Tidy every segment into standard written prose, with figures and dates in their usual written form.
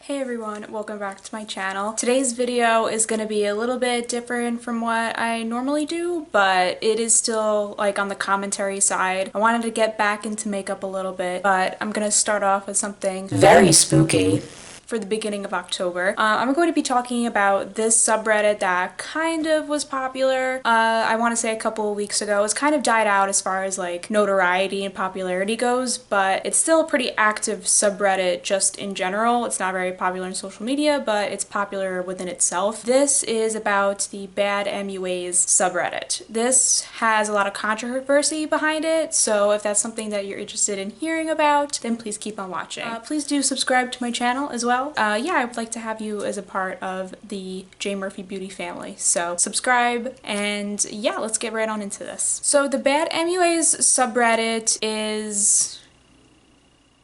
Hey everyone, welcome back to my channel. Today's video is going to be a little bit different from what I normally do, but it is still like on the commentary side. I wanted to get back into makeup a little bit, but I'm going to start off with something very spooky. For the beginning of October. I'm going to be talking about this subreddit that kind of was popular, I want to say a couple of weeks ago. It's kind of died out as far as like notoriety and popularity goes, but it's still a pretty active subreddit just in general. It's not very popular in social media, but it's popular within itself. This is about the badmuas subreddit. This has a lot of controversy behind it, so if that's something that you're interested in hearing about, then please keep on watching. Please do subscribe to my channel as well. Yeah, I would like to have you as a part of the J Murphy Beauty family. So subscribe and yeah, let's get right on into this. So the badmuas subreddit is...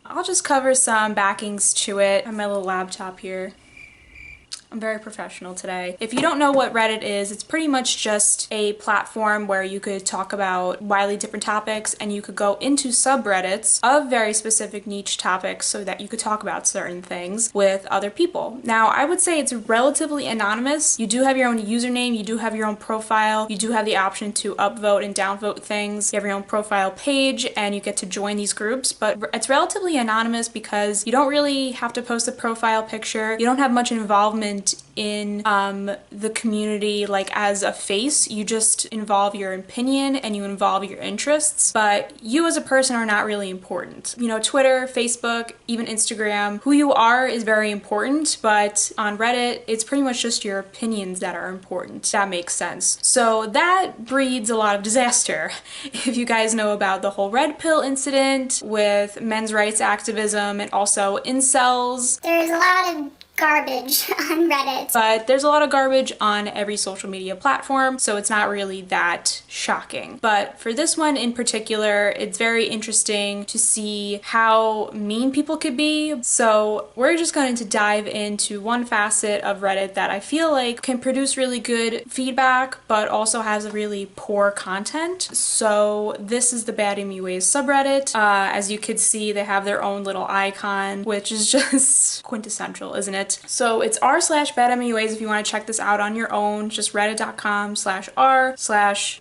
I'll just cover some backings to it. I have my little laptop here. I'm very professional today. If you don't know what Reddit is, it's pretty much just a platform where you could talk about widely different topics and you could go into subreddits of very specific niche topics so that you could talk about certain things with other people. Now, I would say it's relatively anonymous. You do have your own username, you do have your own profile, you do have the option to upvote and downvote things, you have your own profile page, and you get to join these groups, but it's relatively anonymous because you don't really have to post a profile picture, you don't have much involvement in the community like as a face. You just involve your opinion and you involve your interests, but you as a person are not really important. You know, Twitter, Facebook, even Instagram, who you are is very important, but on Reddit it's pretty much just your opinions that are important. That makes sense. So that breeds a lot of disaster. If you guys know about the whole red pill incident with men's rights activism and also incels, there's a lot of garbage on Reddit. But there's a lot of garbage on every social media platform, so it's not really that shocking. But for this one in particular, it's very interesting to see how mean people could be. So we're just going to dive into one facet of Reddit that I feel like can produce really good feedback, but also has a really poor content. So this is the badmuas subreddit. As you could see, they have their own little icon, which is just quintessential, isn't it? So it's r/badmuas if you want to check this out on your own, just reddit.com/r/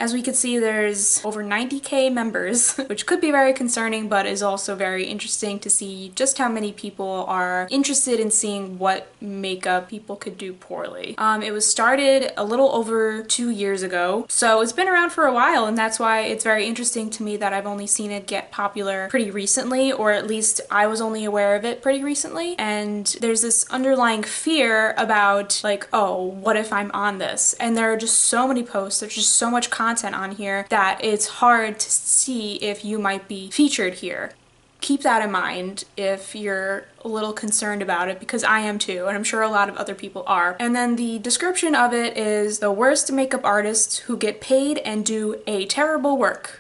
as we can see, there's over 90k members, which could be very concerning, but is also very interesting to see just how many people are interested in seeing what makeup people could do poorly. It was started a little over 2 years ago, so it's been around for a while, and that's why it's very interesting to me that I've only seen it get popular pretty recently, or at least I was only aware of it pretty recently. And there's this underlying fear about like, oh, what if I'm on this? And there are just so many posts, there's just so much content on here that it's hard to see if you might be featured here. Keep that in mind if you're a little concerned about it, because I am too, and I'm sure a lot of other people are. And then the description of it is the worst makeup artists who get paid and do a terrible work.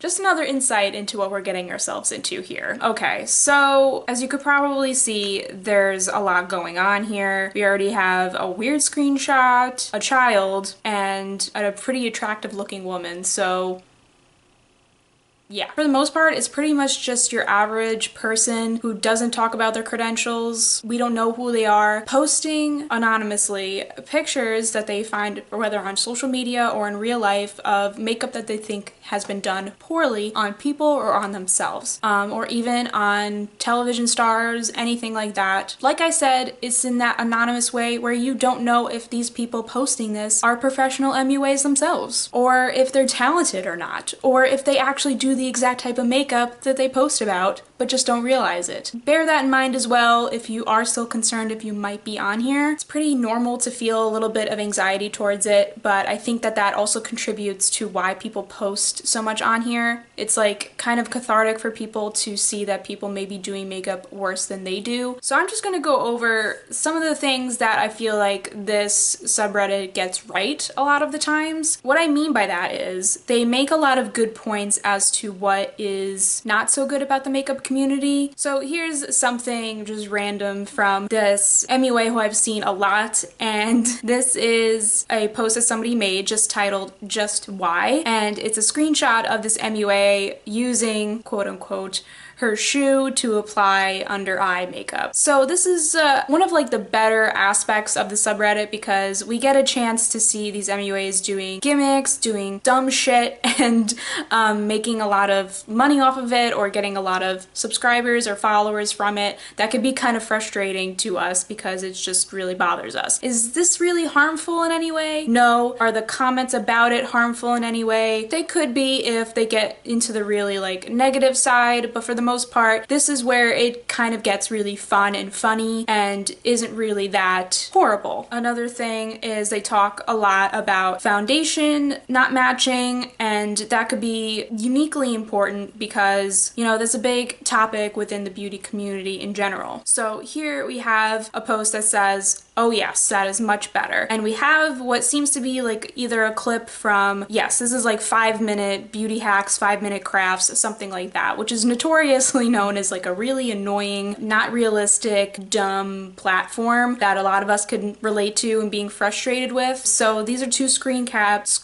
Just another insight into what we're getting ourselves into here. Okay, so as you could probably see, there's a lot going on here. We already have a weird screenshot, a child, and a pretty attractive looking woman, so yeah. For the most part, it's pretty much just your average person who doesn't talk about their credentials. We don't know who they are, posting anonymously pictures that they find, whether on social media or in real life, of makeup that they think has been done poorly on people or on themselves, or even on television stars, anything like that. Like I said, it's in that anonymous way where you don't know if these people posting this are professional MUAs themselves, or if they're talented or not, or if they actually do the exact type of makeup that they post about, but just don't realize it. Bear that in mind as well if you are still concerned if you might be on here. It's pretty normal to feel a little bit of anxiety towards it, but I think that that also contributes to why people post so much on here. It's like kind of cathartic for people to see that people may be doing makeup worse than they do. So I'm just gonna go over some of the things that I feel like this subreddit gets right a lot of the times. What I mean by that is they make a lot of good points as to what is not so good about the makeup community. So here's something just random from this MUA who I've seen a lot, and this is a post that somebody made just titled "Just Why," and it's a screenshot of this MUA using quote-unquote her shoe to apply under eye makeup. So this is one of like the better aspects of the subreddit because we get a chance to see these MUAs doing gimmicks, doing dumb shit, and making a lot of money off of it or getting a lot of subscribers or followers from it. That could be kind of frustrating to us because it just really bothers us. Is this really harmful in any way? No. Are the comments about it harmful in any way? They could be if they get into the really like negative side, but for the most part, this is where it kind of gets really fun and funny and isn't really that horrible. Another thing is they talk a lot about foundation not matching, and that could be uniquely important because, you know, that's a big topic within the beauty community in general. So here we have a post that says, "Oh yes, that is much better." And we have what seems to be like either a clip from, yes, this is like 5-minute beauty hacks, 5-minute crafts, something like that, which is notoriously known as like a really annoying, not realistic, dumb platform that a lot of us could relate to and being frustrated with. So these are two screen caps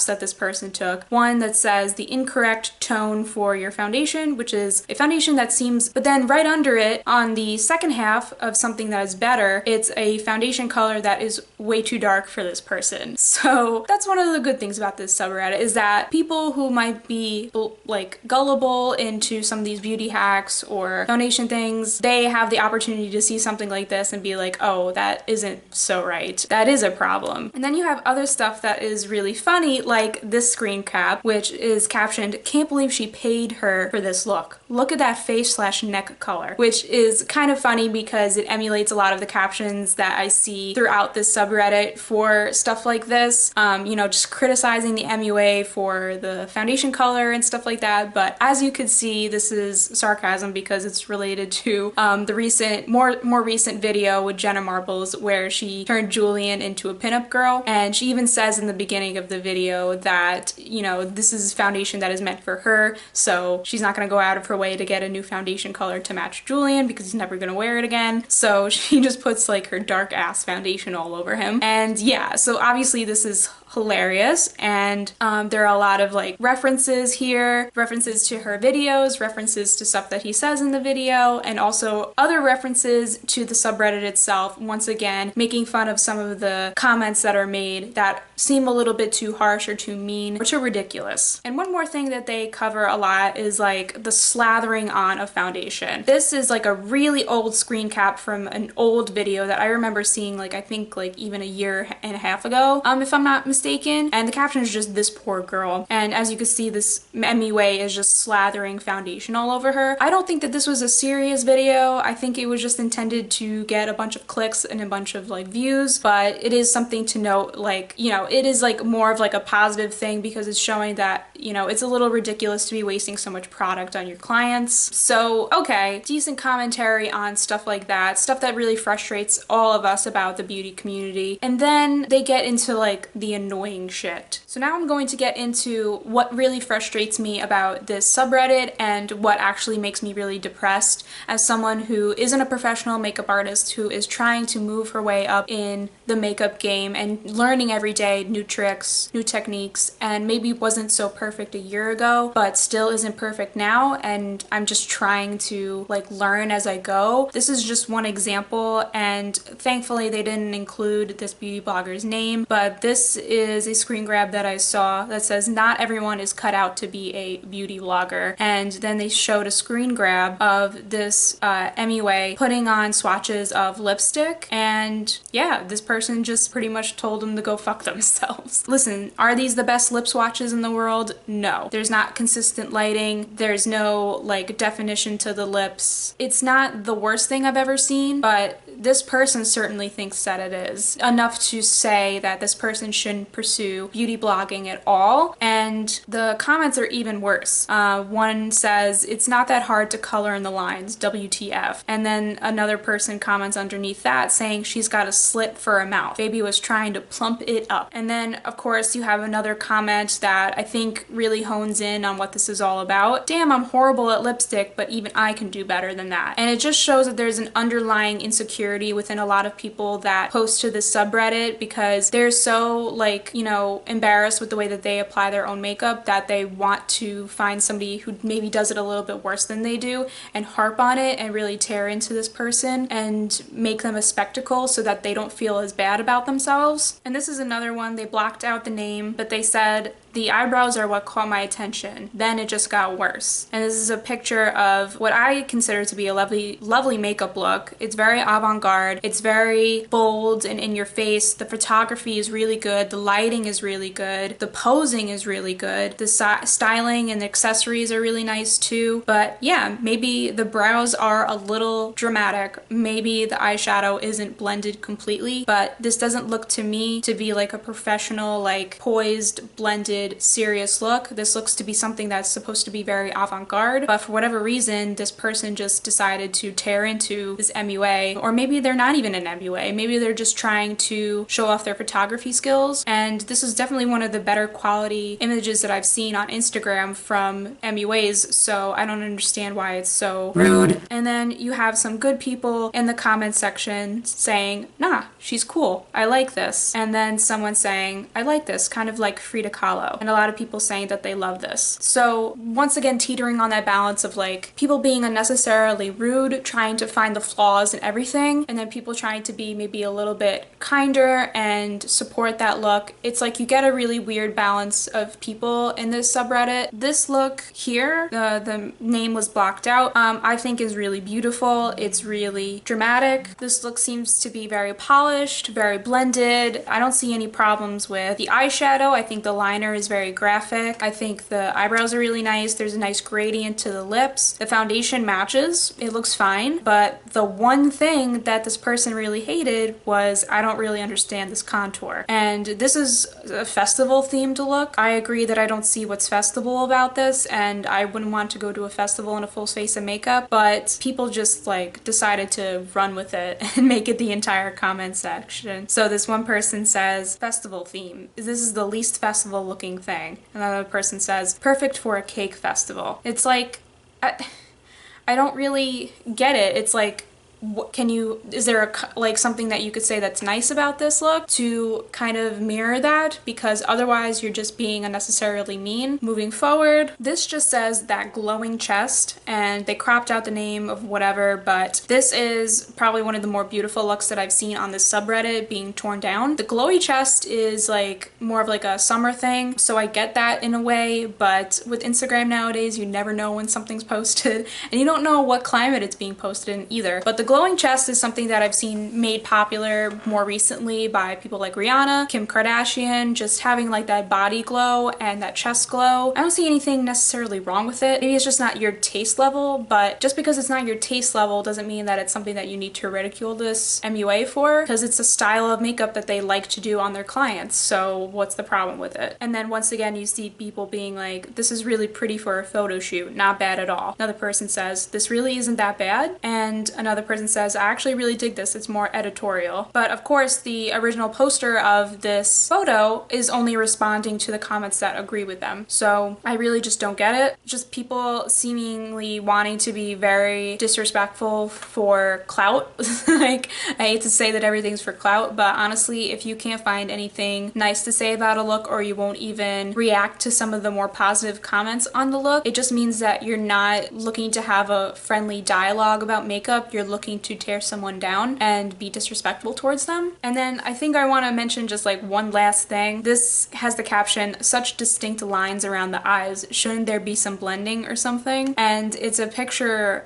that this person took. One that says the incorrect tone for your foundation, which is a foundation that seems, but then right under it on the second half of something that is better, it's a foundation color that is way too dark for this person. So that's one of the good things about this subreddit, is that people who might be like gullible into some of these beauty hacks or foundation things, they have the opportunity to see something like this and be like, oh, that isn't so right. That is a problem. And then you have other stuff that is really funny, like this screen cap, which is captioned, "Can't believe she paid her for this look. Look at that face/neck color," which is kind of funny because it emulates a lot of the captions that I see throughout this subreddit for stuff like this, you know, just criticizing the MUA for the foundation color and stuff like that. But as you could see, this is sarcasm because it's related to the recent, more recent video with Jenna Marbles where she turned Julian into a pinup girl, and she even says in the beginning of the video that, you know, this is foundation that is meant for her, so she's not gonna go out of her way to get a new foundation color to match Julian because he's never gonna wear it again. So she just puts like her dark ass foundation all over him. And yeah, so obviously this is hilarious, and there are a lot of like references here, references to her videos, references to stuff that he says in the video, and also other references to the subreddit itself, once again making fun of some of the comments that are made that seem a little bit too harsh or too mean or too ridiculous. And one more thing that they cover a lot is like the slathering on of foundation. This is like a really old screen cap from an old video that I remember seeing, like I think like even a year and a half ago, if I'm not mistaken, and the caption is just "this poor girl," and as you can see, this MUA is just slathering foundation all over her. I don't think that this was a serious video. I think it was just intended to get a bunch of clicks and a bunch of like views, but it is something to note, like, you know, it is like more of like a positive thing because it's showing that, you know, it's a little ridiculous to be wasting so much product on your clients. So okay, decent commentary on stuff like that, stuff that really frustrates all of us about the beauty community. And then they get into like the annoying shit. So now I'm going to get into what really frustrates me about this subreddit and what actually makes me really depressed as someone who isn't a professional makeup artist, who is trying to move her way up in the makeup game and learning every day new tricks, new techniques, and maybe wasn't so perfect a year ago, but still isn't perfect now, and I'm just trying to like learn as I go. This is just one example, and thankfully they didn't include this beauty blogger's name, but this is a screen grab that I saw that says not everyone is cut out to be a beauty blogger, and then they showed a screen grab of this MUA putting on swatches of lipstick, and yeah, this person just pretty much told them to go fuck themselves. Listen, are these the best lip swatches in the world? No. There's not consistent lighting, there's no like definition to the lips. It's not the worst thing I've ever seen, but this person certainly thinks that it is. Enough to say that this person shouldn't pursue beauty blogging at all. And the comments are even worse. One says, "It's not that hard to color in the lines, WTF." And then another person comments underneath that saying she's got a slit for a mouth. Baby was trying to plump it up. And then of course you have another comment that I think really hones in on what this is all about. Damn, I'm horrible at lipstick, but even I can do better than that. And it just shows that there's an underlying insecurity within a lot of people that post to this subreddit because they're so, like, you know, embarrassed with the way that they apply their own makeup that they want to find somebody who maybe does it a little bit worse than they do and harp on it and really tear into this person and make them a spectacle so that they don't feel as bad about themselves. And this is another one. They blocked out the name, but they said, "The eyebrows are what caught my attention. Then it just got worse." And this is a picture of what I consider to be a lovely makeup look. It's very avant-garde. It's very bold and in your face. The photography is really good. The lighting is really good. The posing is really good. The styling and the accessories are really nice too. But yeah, maybe the brows are a little dramatic. Maybe the eyeshadow isn't blended completely, but this doesn't look to me to be like a professional, like poised, blended, serious look. This looks to be something that's supposed to be very avant-garde, but for whatever reason this person just decided to tear into this MUA, or maybe they're not even an MUA, maybe they're just trying to show off their photography skills. And this is definitely one of the better quality images that I've seen on Instagram from MUAs, so I don't understand why it's so rude. And then you have some good people in the comment section saying, "Nah, she's cool, I like this." And then someone saying, "I like this," kind of like Frida Kahlo. And a lot of people saying that they love this. So once again, teetering on that balance of like people being unnecessarily rude, trying to find the flaws in everything, and then people trying to be maybe a little bit kinder and support that look. It's like you get a really weird balance of people in this subreddit. This look here, the name was blocked out, I think is really beautiful. It's really dramatic. This look seems to be very polished, very blended. I don't see any problems with the eyeshadow. I think the liner is very graphic. I think the eyebrows are really nice. There's a nice gradient to the lips. The foundation matches. It looks fine. But the one thing that this person really hated was, I don't really understand this contour. And this is a festival themed look. I agree that I don't see what's festival about this, and I wouldn't want to go to a festival in a full face of makeup, but people just like decided to run with it and make it the entire comment section. So this one person says, "Festival theme. This is the least festival looking thing." Another person says, "Perfect for a cake festival." It's like, I don't really get it. It's like, what can you, is there like something that you could say that's nice about this look to kind of mirror that? Because otherwise you're just being unnecessarily mean. Moving forward, this just says that glowing chest, and they cropped out the name of whatever, but this is probably one of the more beautiful looks that I've seen on this subreddit being torn down. The glowy chest is like more of like a summer thing, so I get that in a way, but with Instagram nowadays you never know when something's posted and you don't know what climate it's being posted in either. But the glowing chest is something that I've seen made popular more recently by people like Rihanna, Kim Kardashian, just having like that body glow and that chest glow. I don't see anything necessarily wrong with it. Maybe it's just not your taste level, but just because it's not your taste level doesn't mean that it's something that you need to ridicule this MUA for, because it's a style of makeup that they like to do on their clients. So what's the problem with it? And then once again, you see people being like, "This is really pretty for a photo shoot, not bad at all." Another person says, "This really isn't that bad." And another person says, "I actually really dig this, it's more editorial." But of course the original poster of this photo is only responding to the comments that agree with them. So I really just don't get it. Just people seemingly wanting to be very disrespectful for clout. Like, I hate to say that everything's for clout, but honestly, if you can't find anything nice to say about a look, or you won't even react to some of the more positive comments on the look, it just means that you're not looking to have a friendly dialogue about makeup. You're looking to tear someone down and be disrespectful towards them. And then I think I want to mention just like one last thing. This has the caption, "Such distinct lines around the eyes. Shouldn't there be some blending or something?" And it's a picture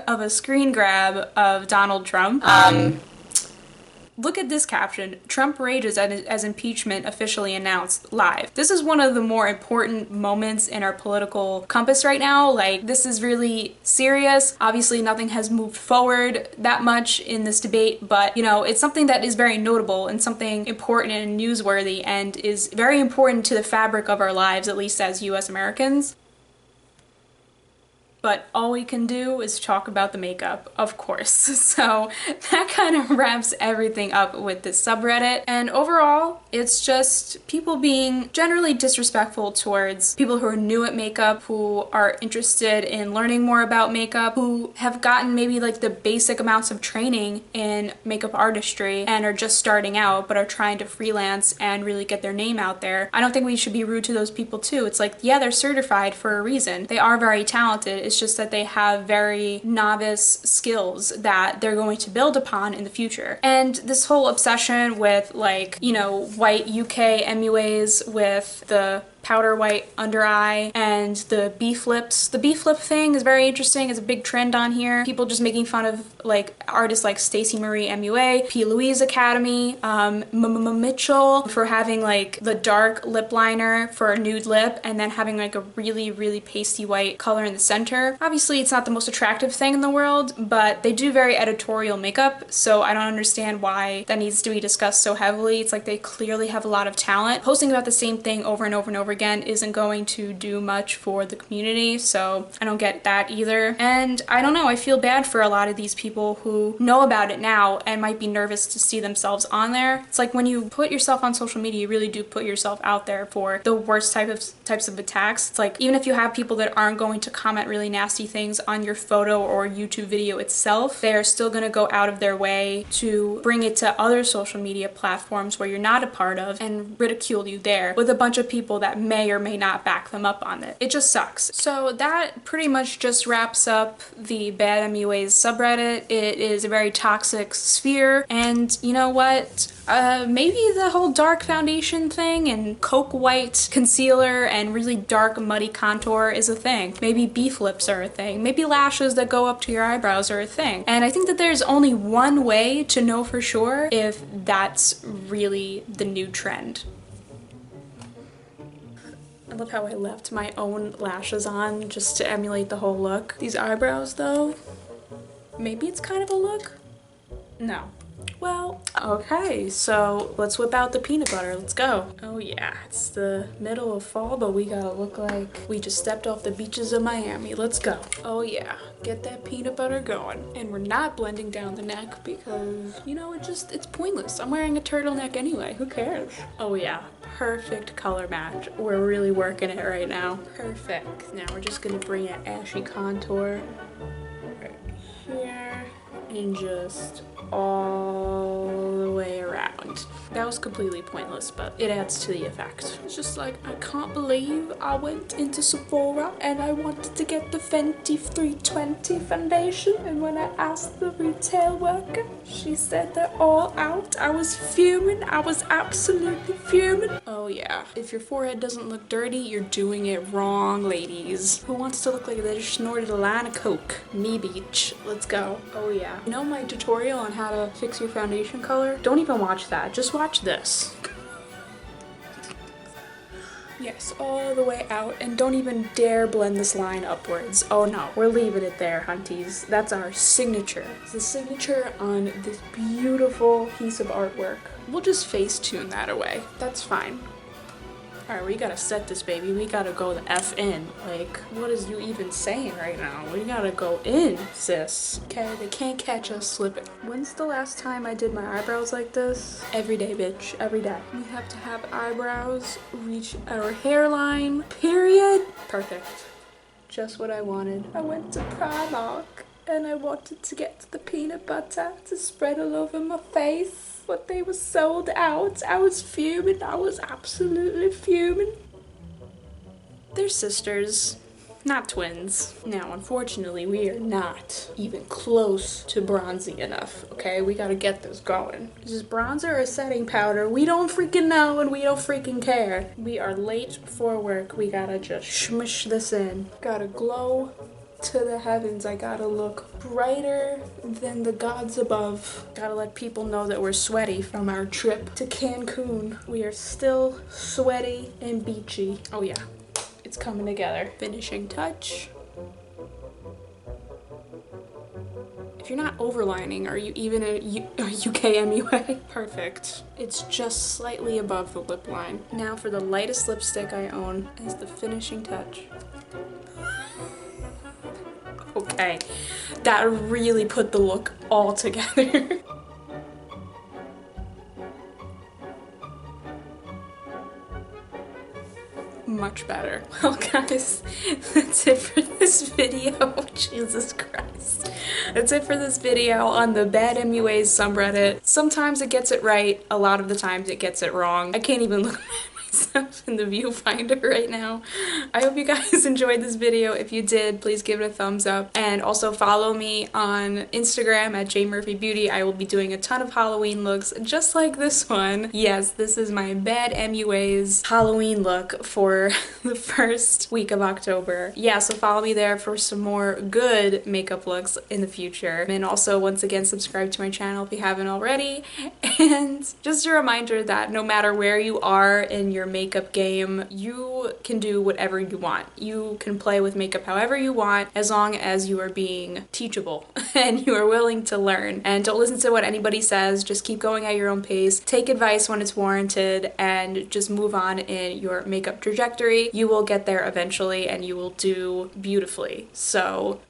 of a screen grab of Donald Trump. Look at this caption, "Trump rages as impeachment officially announced live." This is one of the more important moments in our political compass right now. Like, this is really serious. Obviously, nothing has moved forward that much in this debate, but you know, it's something that is very notable and something important and newsworthy and is very important to the fabric of our lives, at least as US Americans. but all we can do is talk about the makeup, of course. So that kind of wraps everything up with this subreddit. And overall, it's just people being generally disrespectful towards people who are new at makeup, who are interested in learning more about makeup, who have gotten maybe like the basic amounts of training in makeup artistry and are just starting out but are trying to freelance and really get their name out there. I don't think we should be rude to those people too. It's like, yeah, they're certified for a reason. They are very talented. It's just that they have very novice skills that they're going to build upon in the future. And this whole obsession with, like, you know, white UK MUAs with the powder white under eye and the B-flips. The B-flip thing is very interesting. It's a big trend on here. People just making fun of like artists like Stacey Marie MUA, P. Louise Academy, Mitchell for having like the dark lip liner for a nude lip and then having like a really, really pasty white color in the center. Obviously, it's not the most attractive thing in the world, but they do very editorial makeup, so I don't understand why that needs to be discussed so heavily. It's like they clearly have a lot of talent. Posting about the same thing over and over and over again isn't going to do much for the community, so I don't get that either. And I don't know, I feel bad for a lot of these people who know about it now and might be nervous to see themselves on there. It's like when you put yourself on social media, you really do put yourself out there for the worst types of attacks. It's like even if you have people that aren't going to comment really nasty things on your photo or YouTube video itself, they're still going to go out of their way to bring it to other social media platforms where you're not a part of and ridicule you there with a bunch of people that may or may not back them up on it. It just sucks. So that pretty much just wraps up the Bad MUAs subreddit. It is a very toxic sphere, and you know what? Maybe the whole dark foundation thing and coke white concealer and really dark muddy contour is a thing. Maybe B-flips are a thing. Maybe lashes that go up to your eyebrows are a thing. And I think that there's only one way to know for sure if that's really the new trend. I love how I left my own lashes on just to emulate the whole look. These eyebrows though, maybe it's kind of a look? No. Well, okay, so let's whip out the peanut butter. Let's go. Oh yeah, it's the middle of fall, but we gotta look like we just stepped off the beaches of Miami. Let's go. Oh yeah, get that peanut butter going. And we're not blending down the neck because, you know, it's pointless. I'm wearing a turtleneck anyway. Who cares? Oh yeah, perfect color match. We're really working it right now. Perfect. Now we're just gonna bring an ashy contour right here and just all the way around. That was completely pointless, but it adds to the effect. It's just like, I can't believe I went into Sephora and I wanted to get the Fenty 320 foundation, and when I asked the retail worker, she said they're all out. I was fuming. I was absolutely fuming. Oh yeah, if your forehead doesn't look dirty, you're doing it wrong, ladies. Who wants to look like they just snorted a line of coke? Me beach. Let's go. Oh yeah. You know my tutorial on how to fix your foundation color? Don't even watch that. Just watch this. Yes, all the way out, and don't even dare blend this line upwards. Oh no, we're leaving it there, hunties. That's our signature. It's the signature on this beautiful piece of artwork. We'll just Facetune that away. That's fine. Alright, we gotta set this baby. We gotta go the F in. Like, what is you even saying right now? We gotta go in, sis. Okay, they can't catch us slipping. When's the last time I did my eyebrows like this? Every day, bitch. Every day. We have to have eyebrows reach our hairline. Period. Perfect. Just what I wanted. I went to Primark and I wanted to get the peanut butter to spread all over my face. But they were sold out. I was fuming. I was absolutely fuming. They're sisters, not twins. Now, unfortunately, we are not even close to bronzy enough, okay? We gotta get this going. Is this bronzer or setting powder? We don't freaking know and we don't freaking care. We are late for work. We gotta just smush this in. Gotta glow to the heavens. I gotta look brighter than the gods above. Gotta let people know that we're sweaty from our trip to Cancun. We are still sweaty and beachy. Oh yeah, it's coming together. Finishing touch. If you're not overlining, are you even a UK MUA? Perfect. It's just slightly above the lip line. Now for the lightest lipstick I own as the finishing touch. Okay, that really put the look all together. Much better. Well guys, that's it for this video. Jesus Christ. That's it for this video on the badmuas subreddit. Sometimes it gets it right, a lot of the times it gets it wrong. I can't even look at myself in the viewfinder right now. I hope you guys enjoyed this video. If you did, please give it a thumbs up. And also follow me on Instagram at jmurphybeauty. I will be doing a ton of Halloween looks just like this one. Yes, this is my badmuas Halloween look for the first week of October. Yeah, so follow me there for some more good makeup looks in the future. And also, once again, subscribe to my channel if you haven't already. And just a reminder that no matter where you are in your makeup game, you can do whatever you want. You can play with makeup however you want, as long as you are being teachable and you are willing to learn. And don't listen to what anybody says, just keep going at your own pace, take advice when it's warranted, and just move on in your makeup trajectory. You will get there eventually and you will do beautifully. So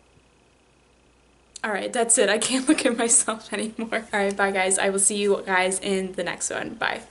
alright, that's it. I can't look at myself anymore. Alright, bye guys. I will see you guys in the next one. Bye.